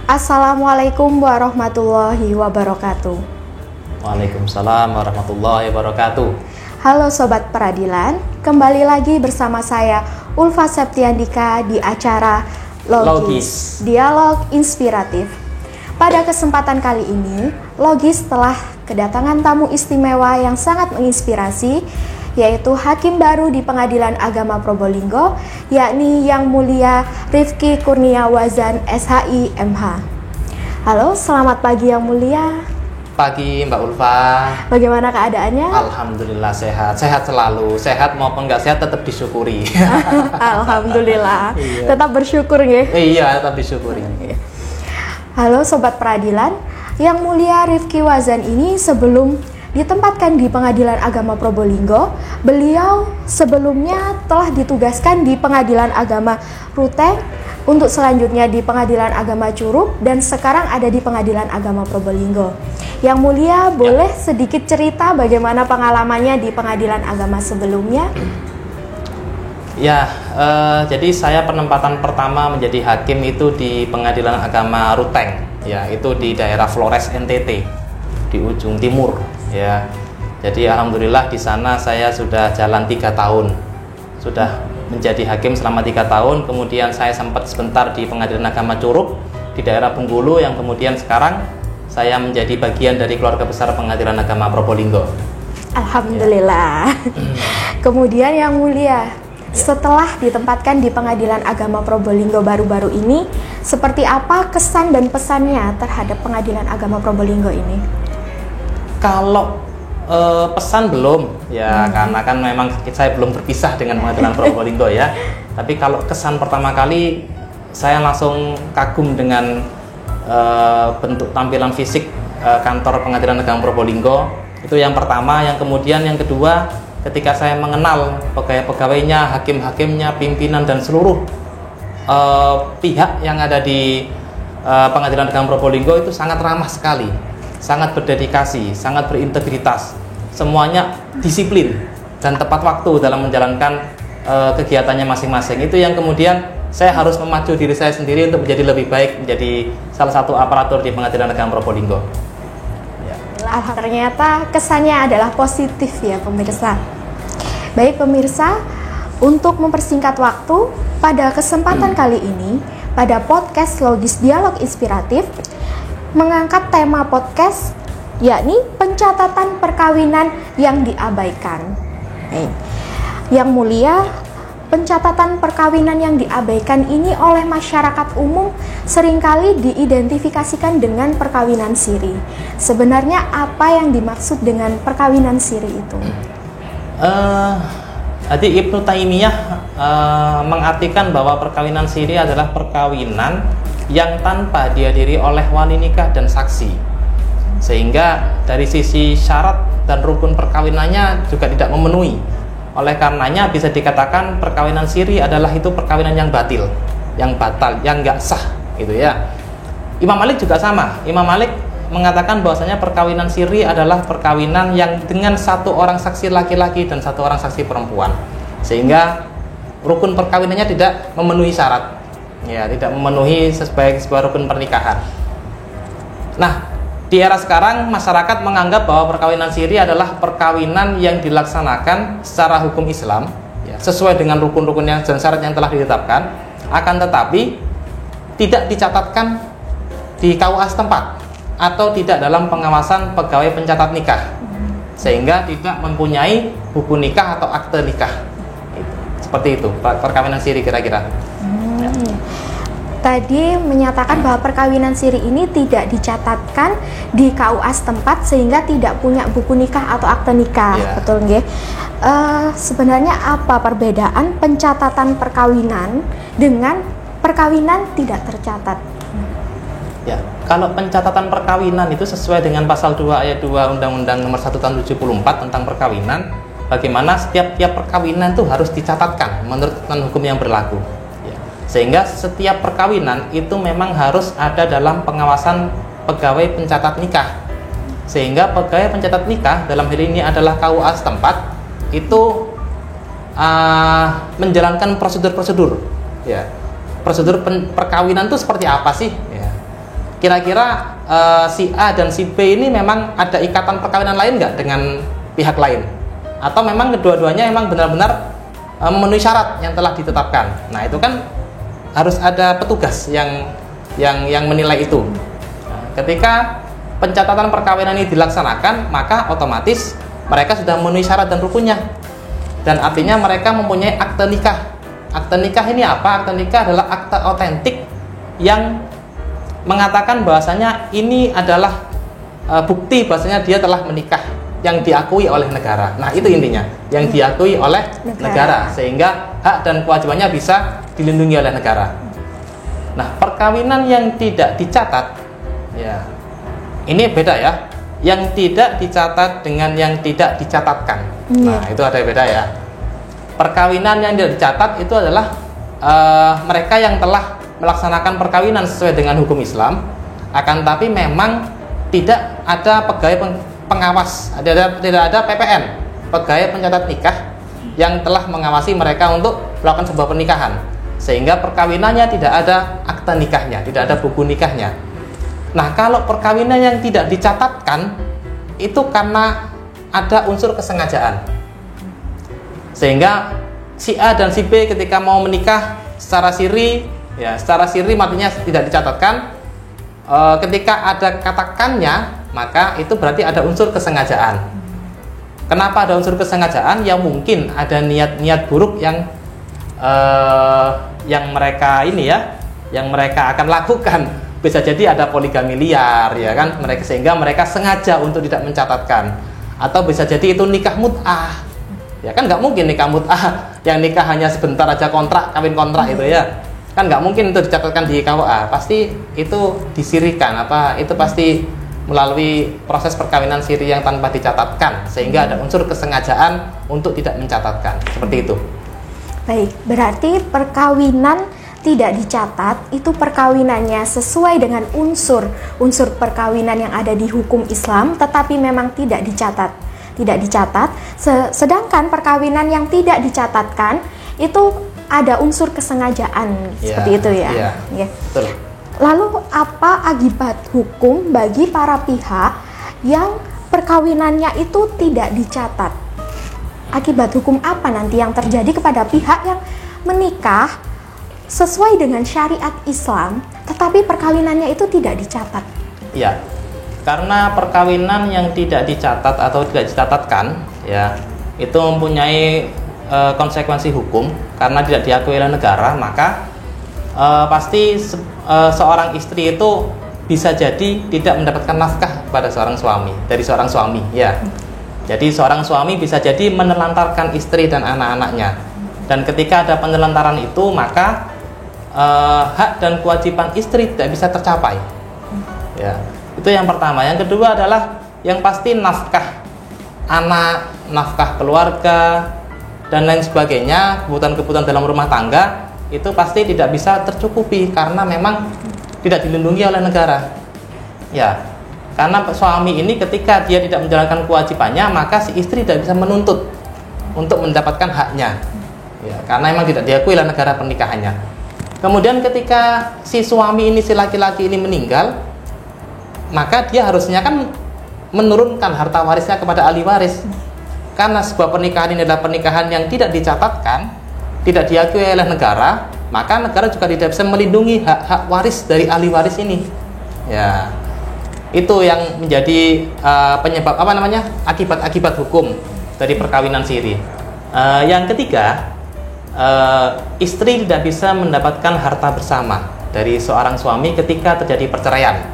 Assalamualaikum warahmatullahi wabarakatuh. Waalaikumsalam warahmatullahi wabarakatuh. Halo Sobat Peradilan, kembali lagi bersama saya Ulfa Septiandika di acara Logis, Dialog Inspiratif. Pada kesempatan kali ini, Logis telah kedatangan tamu istimewa yang sangat menginspirasi, yaitu Hakim baru di Pengadilan Agama Probolinggo, yakni Yang Mulia Rifki Kurnia Wazan SHI MH. Halo, selamat pagi Yang Mulia. Pagi Mbak Ulfa. Bagaimana keadaannya? Alhamdulillah sehat, sehat selalu. Sehat maupun nggak sehat tetap disyukuri. Alhamdulillah, Iya. tetap bersyukur ya. Iya, tetap disyukuri. Halo Sobat Peradilan, Yang Mulia Rifki Wazan ini sebelum ditempatkan di Pengadilan Agama Probolinggo, beliau sebelumnya telah ditugaskan di Pengadilan Agama Ruteng, untuk selanjutnya di Pengadilan Agama Curug, dan sekarang ada di Pengadilan Agama Probolinggo. Yang Mulia, boleh sedikit cerita bagaimana pengalamannya di Pengadilan Agama sebelumnya? Ya, jadi saya penempatan pertama menjadi hakim itu di Pengadilan Agama Ruteng, ya itu di daerah Flores NTT, di ujung timur. Ya, jadi alhamdulillah di sana saya sudah jalan 3 tahun, sudah menjadi hakim selama 3 tahun. Kemudian saya sempat sebentar di Pengadilan Agama Curug di daerah Bengkulu, yang kemudian sekarang saya menjadi bagian dari keluarga besar Pengadilan Agama Probolinggo. Alhamdulillah. Kemudian Yang Mulia, setelah ditempatkan di Pengadilan Agama Probolinggo baru-baru ini, seperti apa kesan dan pesannya terhadap Pengadilan Agama Probolinggo ini? Kalau pesan belum ya, karena kan memang saya belum berpisah dengan Pengadilan Probolinggo ya. Tapi kalau kesan pertama kali, saya langsung kagum dengan bentuk tampilan fisik kantor Pengadilan Agama Probolinggo. Itu yang pertama. Yang kemudian yang kedua, ketika saya mengenal pegawai-pegawainya, hakim-hakimnya, pimpinan dan seluruh pihak yang ada di Pengadilan Agama Probolinggo, itu sangat ramah sekali, sangat berdedikasi, sangat berintegritas, semuanya disiplin dan tepat waktu dalam menjalankan kegiatannya masing-masing. Itu yang kemudian saya harus memacu diri saya sendiri untuk menjadi lebih baik, menjadi salah satu aparatur di Pengadilan Agama Probolinggo. Ya. Ternyata kesannya adalah positif ya pemirsa. Baik pemirsa, untuk mempersingkat waktu, pada kesempatan kali ini, pada podcast Logis Dialog Inspiratif, mengangkat tema podcast yakni pencatatan perkawinan yang diabaikan. Yang Mulia, pencatatan perkawinan yang diabaikan ini oleh masyarakat umum seringkali diidentifikasikan dengan perkawinan siri. Sebenarnya apa yang dimaksud dengan perkawinan siri itu? Jadi Ibnu Taimiyah mengartikan bahwa perkawinan siri adalah perkawinan yang tanpa dihadiri oleh wali nikah dan saksi, sehingga dari sisi syarat dan rukun perkawinannya juga tidak memenuhi. Oleh karenanya bisa dikatakan perkawinan siri adalah itu perkawinan yang batil, yang batal, yang nggak sah gitu ya. Imam Malik juga sama. Imam Malik mengatakan bahwasanya perkawinan siri adalah perkawinan yang dengan satu orang saksi laki-laki dan satu orang saksi perempuan, sehingga rukun perkawinannya tidak memenuhi syarat, ya tidak memenuhi sebagai sebuah rukun pernikahan. Nah, di era sekarang masyarakat menganggap bahwa perkawinan siri adalah perkawinan yang dilaksanakan secara hukum Islam, ya, sesuai dengan rukun-rukun yang dan syarat yang telah ditetapkan, akan tetapi tidak dicatatkan di KUA setempat atau tidak dalam pengawasan pegawai pencatat nikah, sehingga tidak mempunyai buku nikah atau akte nikah. Seperti itu perkawinan siri kira-kira. Tadi menyatakan bahwa perkawinan siri ini tidak dicatatkan di KUA setempat sehingga tidak punya buku nikah atau akte nikah, betul nggih? Sebenarnya apa perbedaan pencatatan perkawinan dengan perkawinan tidak tercatat? Ya, kalau pencatatan perkawinan itu sesuai dengan pasal 2 ayat 2 Undang-Undang Nomor 1 Tahun 74 tentang perkawinan, bagaimana setiap perkawinan itu harus dicatatkan menurut ketentuan hukum yang berlaku. Sehingga setiap perkawinan itu memang harus ada dalam pengawasan pegawai pencatat nikah. Sehingga pegawai pencatat nikah dalam hal ini adalah KUA setempat itu menjalankan prosedur-prosedur. Ya, prosedur perkawinan itu seperti apa sih? Ya. kira-kira si A dan si B ini memang ada ikatan perkawinan lain nggak dengan pihak lain, atau memang kedua-duanya memang benar-benar memenuhi syarat yang telah ditetapkan. Nah, itu kan harus ada petugas yang menilai itu. Nah, ketika pencatatan perkawinan ini dilaksanakan, maka otomatis mereka sudah memenuhi syarat dan rukunnya, dan artinya mereka mempunyai akte nikah. Akte nikah ini apa? Akte nikah adalah akte otentik yang mengatakan bahwasanya ini adalah bukti bahwasanya dia telah menikah, yang diakui oleh negara. Nah, itu intinya, yang diakui oleh negara, sehingga hak dan kewajibannya bisa dilindungi oleh negara. Nah, perkawinan yang tidak dicatat, ya, ini beda ya. Yang tidak dicatat dengan yang tidak dicatatkan. Nah, itu ada beda ya. Perkawinan yang tidak dicatat itu adalah mereka yang telah melaksanakan perkawinan sesuai dengan hukum Islam, akan tapi memang tidak ada pegawai pengawas, tidak ada PPN, pegawai pencatat nikah, yang telah mengawasi mereka untuk melakukan sebuah pernikahan, sehingga perkawinannya tidak ada akta nikahnya, tidak ada buku nikahnya. Nah, kalau perkawinan yang tidak dicatatkan itu karena ada unsur kesengajaan, sehingga si A dan si B ketika mau menikah secara siri, ya, secara siri artinya tidak dicatatkan. Ketika ada katakannya, maka itu berarti ada unsur kesengajaan. Kenapa ada unsur kesengajaan? Ya mungkin ada niat-niat buruk yang mereka ini ya, yang mereka akan lakukan. Bisa jadi ada poligami liar, ya kan? Sehingga mereka sengaja untuk tidak mencatatkan. Atau bisa jadi itu nikah mut'ah. Ya kan nggak mungkin nikah mut'ah yang nikah hanya sebentar aja kontrak, kawin kontrak itu ya. Kan nggak mungkin itu dicatatkan di KUA. Pasti itu disirikan, itu pasti melalui proses perkawinan siri yang tanpa dicatatkan, sehingga ada unsur kesengajaan untuk tidak mencatatkan. Seperti itu. Baik, berarti perkawinan tidak dicatat itu perkawinannya sesuai dengan unsur perkawinan yang ada di hukum Islam, tetapi memang tidak dicatat. Sedangkan perkawinan yang tidak dicatatkan itu ada unsur kesengajaan, seperti itu ya. Ya. Betul. Lalu apa akibat hukum bagi para pihak yang perkawinannya itu tidak dicatat? Akibat hukum apa nanti yang terjadi kepada pihak yang menikah sesuai dengan syariat Islam, tetapi perkawinannya itu tidak dicatat? Ya, karena perkawinan yang tidak dicatat atau tidak dicatatkan, ya, itu mempunyai konsekuensi hukum karena tidak diakui oleh negara, maka pasti seorang istri itu bisa jadi tidak mendapatkan nafkah pada dari seorang suami, ya. Jadi seorang suami bisa jadi menelantarkan istri dan anak-anaknya, dan ketika ada penelantaran itu, maka hak dan kewajiban istri tidak bisa tercapai. Ya, itu yang pertama. Yang kedua adalah yang pasti nafkah anak, nafkah keluarga, dan lain sebagainya, kebutuhan-kebutuhan dalam rumah tangga itu pasti tidak bisa tercukupi karena memang tidak dilindungi oleh negara. Ya, karena suami ini ketika dia tidak menjalankan kewajibannya, maka si istri tidak bisa menuntut untuk mendapatkan haknya. Ya, karena memang tidak diakui oleh negara pernikahannya. Kemudian ketika si suami ini, si laki-laki ini meninggal, maka dia harusnya kan menurunkan harta warisnya kepada ahli waris. Karena sebuah pernikahan ini adalah pernikahan yang tidak dicatatkan, tidak diakui oleh negara, maka negara juga tidak bisa melindungi hak-hak waris dari ahli waris ini. Ya, itu yang menjadi penyebab akibat-akibat hukum dari perkawinan siri. Yang ketiga, istri tidak bisa mendapatkan harta bersama dari seorang suami ketika terjadi perceraian.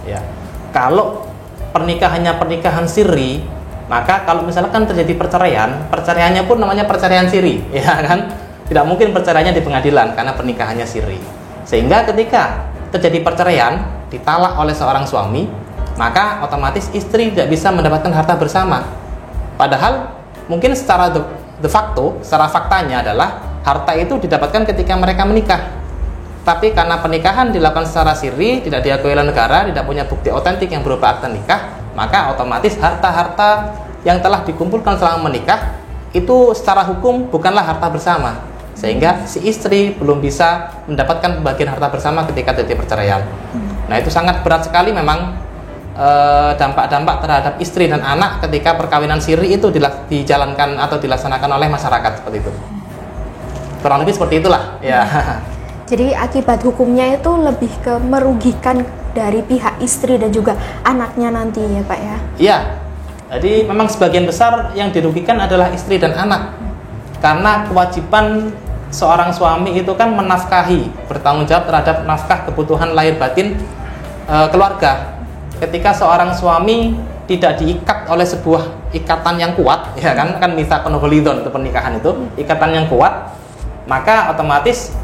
Ya, kalau pernikahannya pernikahan siri, maka kalau misalkan terjadi perceraiannya pun namanya perceraian siri, ya kan? Tidak mungkin perceraiannya di pengadilan karena pernikahannya siri. Sehingga ketika terjadi perceraian, ditalak oleh seorang suami, maka otomatis istri tidak bisa mendapatkan harta bersama. Padahal mungkin secara de facto, secara faktanya adalah harta itu didapatkan ketika mereka menikah. Tapi karena pernikahan dilakukan secara siri, tidak diakui oleh negara, tidak punya bukti otentik yang berupa akta nikah, maka otomatis harta-harta yang telah dikumpulkan selama menikah itu secara hukum bukanlah harta bersama, sehingga si istri belum bisa mendapatkan pembagian harta bersama ketika terjadi perceraian. Nah, itu sangat berat sekali memang dampak-dampak terhadap istri dan anak ketika perkawinan siri itu dijalankan atau dilaksanakan oleh masyarakat seperti itu. Kurang lebih seperti itulah ya. Jadi akibat hukumnya itu lebih ke merugikan dari pihak istri dan juga anaknya nanti ya Pak ya? Iya, jadi memang sebagian besar yang dirugikan adalah istri dan anak. Karena kewajiban seorang suami itu kan menafkahi, bertanggung jawab terhadap nafkah kebutuhan lahir batin keluarga. Ketika seorang suami tidak diikat oleh sebuah ikatan yang kuat, ya kan mitsaqun ghalidhon itu pernikahan itu, ikatan yang kuat, maka otomatis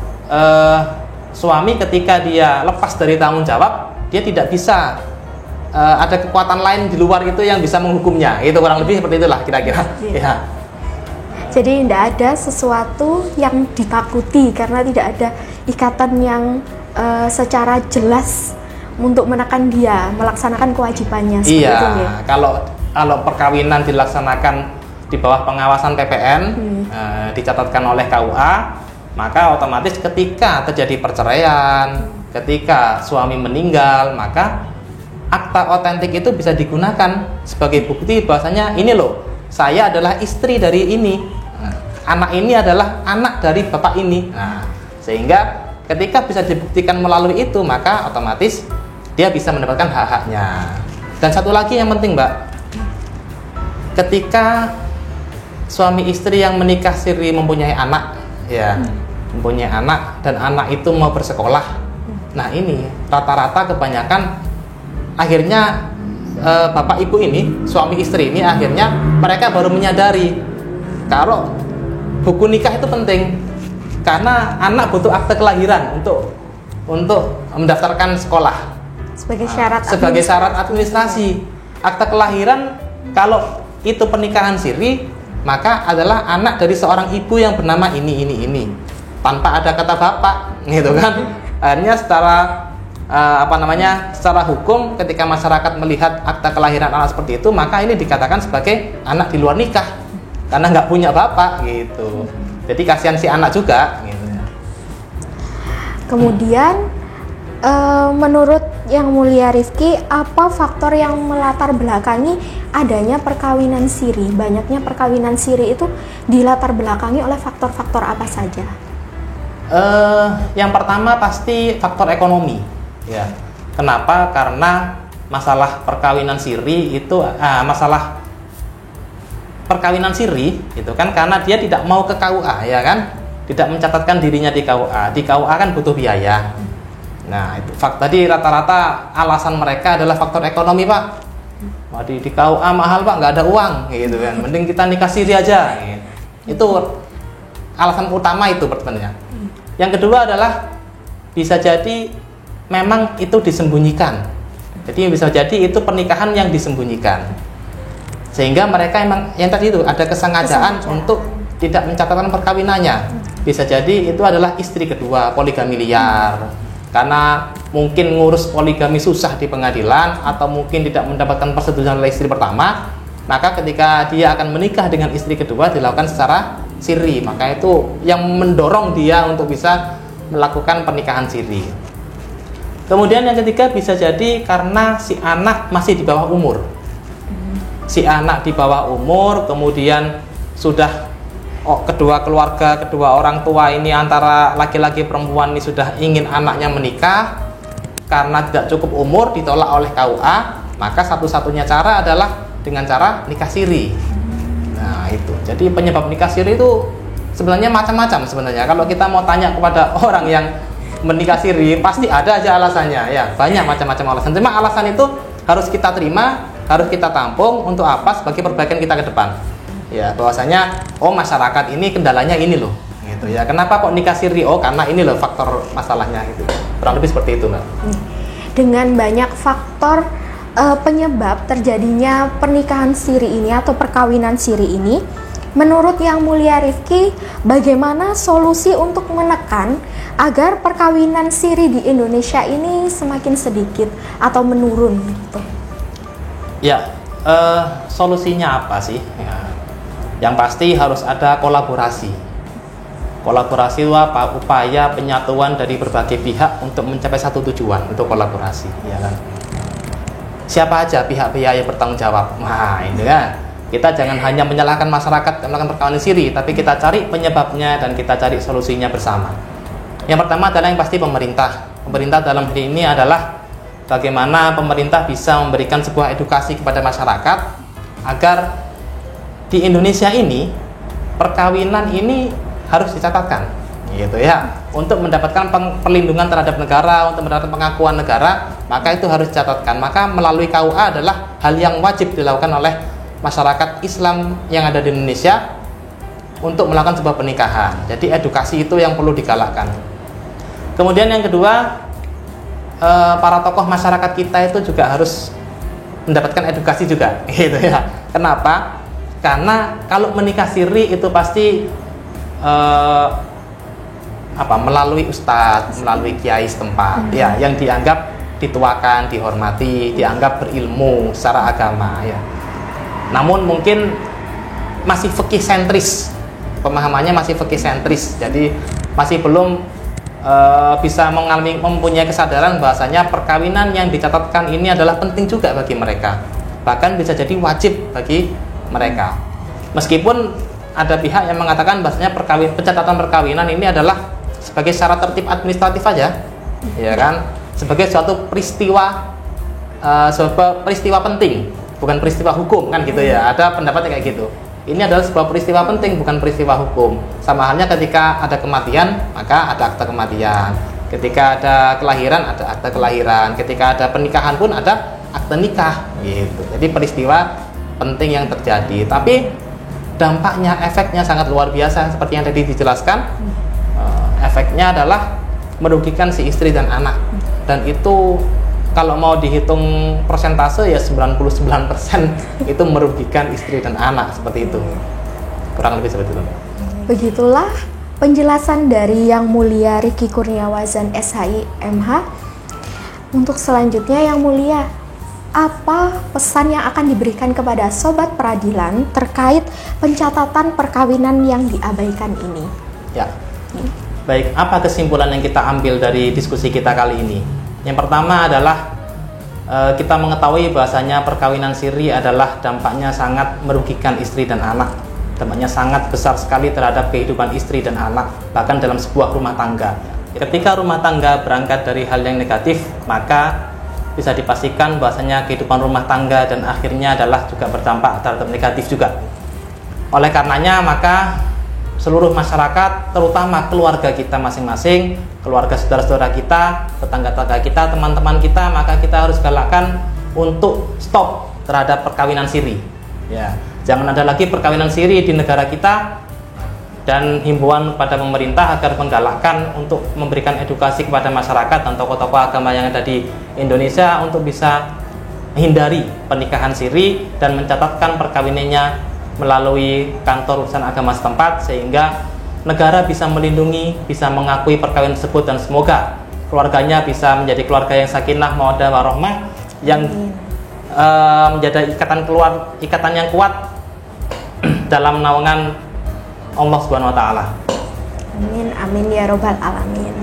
suami ketika dia lepas dari tanggung jawab, dia tidak bisa ada kekuatan lain di luar itu yang bisa menghukumnya. Itu kurang lebih seperti itulah kira-kira. Ya. Jadi tidak ada sesuatu yang ditakuti karena tidak ada ikatan yang secara jelas untuk menekan dia melaksanakan kewajibannya seperti itu ya. Kalau perkawinan dilaksanakan di bawah pengawasan PPN, dicatatkan oleh KUA, maka otomatis ketika terjadi perceraian, ketika suami meninggal, maka akta otentik itu bisa digunakan sebagai bukti bahwasanya ini loh, saya adalah istri dari ini, anak ini adalah anak dari bapak ini. Nah, sehingga ketika bisa dibuktikan melalui itu, maka otomatis dia bisa mendapatkan hak-haknya. Dan satu lagi yang penting Mbak, ketika suami istri yang menikah siri mempunyai anak, ya, mempunyai anak dan anak itu mau bersekolah, nah ini rata-rata kebanyakan akhirnya bapak ibu ini, suami istri ini akhirnya mereka baru menyadari kalau buku nikah itu penting, karena anak butuh akte kelahiran untuk mendaftarkan sekolah. Sebagai syarat administrasi. Akte kelahiran kalau itu pernikahan siri, maka adalah anak dari seorang ibu yang bernama ini tanpa ada kata bapak, gitu kan. Akhirnya secara hukum ketika masyarakat melihat akte kelahiran anak seperti itu, maka ini dikatakan sebagai anak di luar nikah karena nggak punya bapak, gitu. Jadi kasihan si anak juga, gitu. Kemudian menurut Yang Mulia Rifki, apa faktor yang melatar belakangi adanya perkawinan siri? Banyaknya perkawinan siri itu dilatar belakangi oleh faktor-faktor apa saja? Yang pertama pasti faktor ekonomi, ya. Kenapa? Karena masalah perkawinan siri itu masalah perkawinan siri itu kan karena dia tidak mau ke KUA, ya kan? Tidak mencatatkan dirinya di KUA. Di KUA kan butuh biaya. Nah, itu tadi rata-rata alasan mereka adalah faktor ekonomi, Pak. Di KUA mahal, Pak, nggak ada uang, gitu kan. Mending kita nikah siri aja. Gitu. Itu alasan utama itu pertanyaan. Yang kedua adalah bisa jadi memang itu disembunyikan. Jadi bisa jadi itu pernikahan yang disembunyikan. Sehingga mereka emang yang tadi itu ada kesengajaan untuk tidak mencatatkan perkawinannya. Bisa jadi itu adalah istri kedua, poligami liar. Karena mungkin ngurus poligami susah di pengadilan atau mungkin tidak mendapatkan persetujuan oleh istri pertama, maka ketika dia akan menikah dengan istri kedua dilakukan secara siri, maka itu yang mendorong dia untuk bisa melakukan pernikahan siri. Kemudian yang ketiga bisa jadi karena si anak masih di bawah umur. Si anak di bawah umur, kemudian sudah kedua keluarga, kedua orang tua ini antara laki-laki perempuan ini sudah ingin anaknya menikah, karena tidak cukup umur ditolak oleh KUA, maka satu-satunya cara adalah dengan cara nikah siri. Nah itu, jadi penyebab nikah siri itu sebenarnya macam-macam sebenarnya. Kalau kita mau tanya kepada orang yang menikah siri, pasti ada aja alasannya, ya banyak macam-macam alasan. Cuma alasan itu harus kita terima, harus kita tampung untuk apa? Sebagai perbaikan kita ke depan. Ya, bahwasanya masyarakat ini kendalanya ini loh, gitu ya. Kenapa kok nikah siri? Karena ini loh faktor masalahnya gitu. Kurang lebih seperti itu, Mbak. Dengan banyak faktor penyebab terjadinya pernikahan siri ini atau perkawinan siri ini, menurut Yang Mulia Rifki, bagaimana solusi untuk menekan agar perkawinan siri di Indonesia ini semakin sedikit atau menurun gitu? Ya, solusinya apa sih? Ya. Yang pasti harus ada kolaborasi. Kolaborasi itu apa? Upaya penyatuan dari berbagai pihak untuk mencapai satu tujuan, untuk kolaborasi, ya kan? Siapa aja pihak-pihak yang bertanggung jawab? Nah, ini kan. Kita jangan hanya menyalahkan masyarakat yang melakukan perkawinan siri, tapi kita cari penyebabnya dan kita cari solusinya bersama. Yang pertama adalah yang pasti pemerintah. Pemerintah dalam hal ini adalah bagaimana pemerintah bisa memberikan sebuah edukasi kepada masyarakat agar di Indonesia ini perkawinan ini harus dicatatkan, gitu ya. Untuk mendapatkan perlindungan terhadap negara, untuk mendapatkan pengakuan negara, maka itu harus dicatatkan. Maka melalui KUA adalah hal yang wajib dilakukan oleh masyarakat Islam yang ada di Indonesia untuk melakukan sebuah pernikahan. Jadi edukasi itu yang perlu digalakkan. Kemudian yang kedua, para tokoh masyarakat kita itu juga harus mendapatkan edukasi juga, gitu ya. Kenapa? Karena kalau menikah siri itu pasti melalui ustadz, melalui kiai setempat, ya, yang dianggap dituakan, dihormati, dianggap berilmu secara agama, ya. Namun mungkin masih fikih sentris, pemahamannya masih fikih sentris, jadi masih belum bisa mempunyai kesadaran bahwasanya perkawinan yang dicatatkan ini adalah penting juga bagi mereka, bahkan bisa jadi wajib bagi mereka. Meskipun ada pihak yang mengatakan bahwasanya pencatatan perkawinan ini adalah sebagai syarat tertib administratif saja, ya kan, sebagai suatu peristiwa, sebuah peristiwa penting, bukan peristiwa hukum, kan gitu ya. Ada pendapatnya kayak gitu. Ini adalah sebuah peristiwa penting, bukan peristiwa hukum. Sama halnya ketika ada kematian, maka ada akta kematian. Ketika ada kelahiran, ada akta kelahiran. Ketika ada pernikahan pun ada akte nikah, gitu. Jadi peristiwa penting yang terjadi. Tapi dampaknya, efeknya sangat luar biasa seperti yang tadi dijelaskan. Efeknya adalah merugikan si istri dan anak. Dan itu kalau mau dihitung persentase ya 99% itu merugikan istri dan anak, seperti itu. Kurang lebih seperti itu. Begitulah penjelasan dari Yang Mulia Rifki Kurniawazan SHI MH. Untuk selanjutnya, Yang Mulia, apa pesan yang akan diberikan kepada sobat peradilan terkait pencatatan perkawinan yang diabaikan ini? Ya. Baik, apa kesimpulan yang kita ambil dari diskusi kita kali ini? Yang pertama adalah kita mengetahui bahasanya perkawinan siri adalah dampaknya sangat merugikan istri dan anak. Dampaknya sangat besar sekali terhadap kehidupan istri dan anak, bahkan dalam sebuah rumah tangga. Ketika rumah tangga berangkat dari hal yang negatif, maka bisa dipastikan bahasanya kehidupan rumah tangga dan akhirnya adalah juga berdampak terhadap negatif juga. Oleh karenanya, maka seluruh masyarakat, terutama keluarga kita masing-masing, keluarga saudara-saudara kita, tetangga-tetangga kita, teman-teman kita, maka kita harus galakkan untuk stop terhadap perkawinan siri. Ya, jangan ada lagi perkawinan siri di negara kita, dan himbauan pada pemerintah agar menggalakkan untuk memberikan edukasi kepada masyarakat dan tokoh-tokoh agama yang ada di Indonesia untuk bisa menghindari pernikahan siri dan mencatatkan perkawinannya melalui kantor urusan agama setempat, sehingga negara bisa melindungi, bisa mengakui perkawinan tersebut, dan semoga keluarganya bisa menjadi keluarga yang sakinah, mawaddah warahmah, yang menjadi ikatan yang kuat dalam naungan Allah Subhanahu wa taala. Amin, amin ya robbal alamin.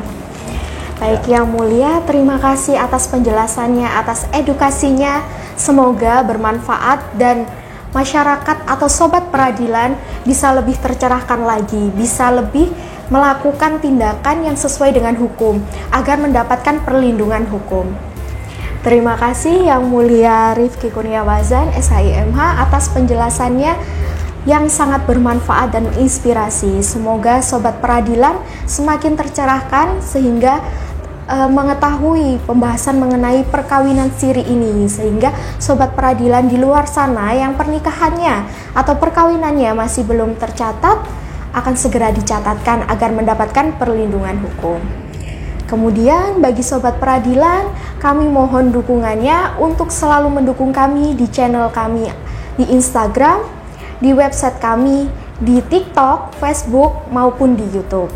Baik, Yang Mulia, terima kasih atas penjelasannya, atas edukasinya. Semoga bermanfaat dan masyarakat atau sobat peradilan bisa lebih tercerahkan lagi, bisa lebih melakukan tindakan yang sesuai dengan hukum agar mendapatkan perlindungan hukum. Terima kasih Yang Mulia Rifki Kurniawazan SHI MH atas penjelasannya yang sangat bermanfaat dan menginspirasi. Semoga sobat peradilan semakin tercerahkan sehingga mengetahui pembahasan mengenai perkawinan siri ini, sehingga sobat peradilan di luar sana yang pernikahannya atau perkawinannya masih belum tercatat akan segera dicatatkan agar mendapatkan perlindungan hukum. Kemudian bagi sobat peradilan, kami mohon dukungannya untuk selalu mendukung kami di channel kami di Instagram, di website kami, di TikTok, Facebook, maupun di YouTube.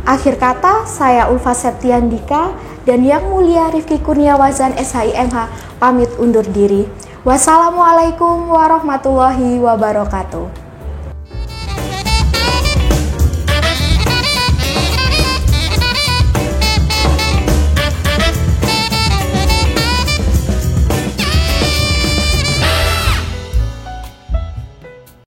Akhir kata, saya Ulfa Septiandika dan Yang Mulia Rifki Kurniawazan SHI MH pamit undur diri. Wassalamualaikum warahmatullahi wabarakatuh.